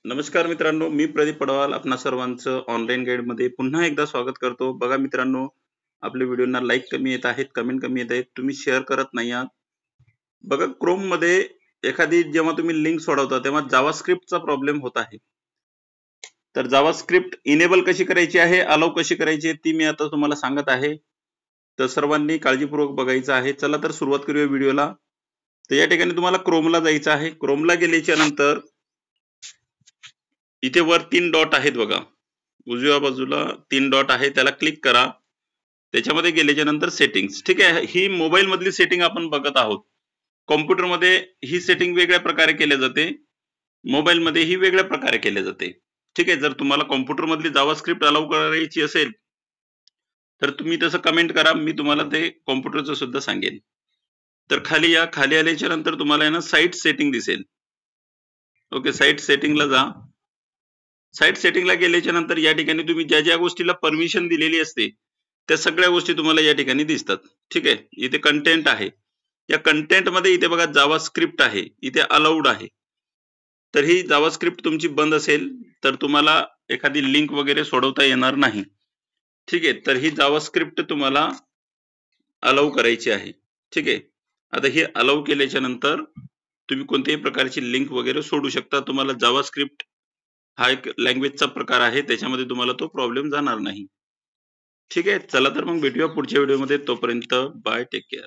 नमस्कार मित्रांनो, मी प्रदीप पडवाल आपणा सर्वांचं ऑनलाईन गाईडमध्ये पुन्हा एकदा स्वागत करतो. बघा मित्रांनो, आपल्या व्हिडिओना लाईक कमी येत आहेत, कमेंट कमी येत आहेत, तुम्ही शेअर करत नाही आहात. बघा Chromeमध्ये एखादी जेव्हा तुम्ही लिंक सोडवता तेव्हा जावास्क्रिप्टचा प्रॉब्लेम होत आहे. तर जावास्क्रिप्ट इनेबल कशी करायची आहे, अलाउ कशी करायची आहे ती मी आता तुम्हाला सांगत आहे. तर सर्वांनी काळजीपूर्वक बघायचं आहे. चला तर सुरुवात करूया व्हिडिओला. तर या ठिकाणी तुम्हाला Chromeला जायचं आहे. Chromeला गेल्याच्या नंतर इथे वर 3 डॉट आहेत बघा, उजव्या बाजूला 3 डॉट आहे, त्याला क्लिक करा. त्याच्यामध्ये गेल्याच्या नंतर सेटिंग्स, ठीक आहे. ही मोबाईल मधली सेटिंग आपण बघत आहोत. कॉम्प्युटर मध्ये ही सेटिंग वेगळ्या प्रकारे केली जाते, मोबाईल मध्ये ही वेगळ्या प्रकारे केली जाते, ठीक आहे. जर तुम्हाला कॉम्प्युटर मधली जावास्क्रिप्ट अलाउ करायची असेल तर तुम्ही तसं कमेंट करा, मी तुम्हाला ते कॉम्प्युटरचं सुद्धा सांगेन. तर खाली या, खाली आल्याच्या नंतर तुम्हाला आहे ना साइट सेटिंग दिसेल. ओके, साइट सेटिंगला जा. साइट सेटिंगला गेल्याच्या नंतर या ठिकाणी तुम्ही ज्या ज्या गोष्टीला परमिशन दिलेली असते त्या सगळ्या गोष्टी तुम्हाला या ठिकाणी दिसतात, ठीक आहे. इथे कंटेंट आहे, या कंटेंट मध्ये इथे बघा जावास्क्रिप्ट आहे, इथे अलाउड आहे. तर ही जावास्क्रिप्ट तुमची बंद असेल तर तुम्हाला एखादी लिंक वगैरे सोडवता येणार नाही, ठीक आहे. तर ही जावास्क्रिप्ट तुम्हाला अलाउ करायची आहे, ठीक आहे. आता हे अलाउ केल्याच्या नंतर तुम्ही कोणत्याही प्रकारची लिंक वगैरे सोडू शकता. तुम्हाला जावास्क्रिप्ट हा एक लँग्वेजचा प्रकार आहे, त्याच्यामध्ये तुम्हाला तो प्रॉब्लेम जाणार नाही, ठीक आहे. चला तर मग भेटूया पुढच्या व्हिडिओमध्ये. तोपर्यंत बाय, टेक केअर.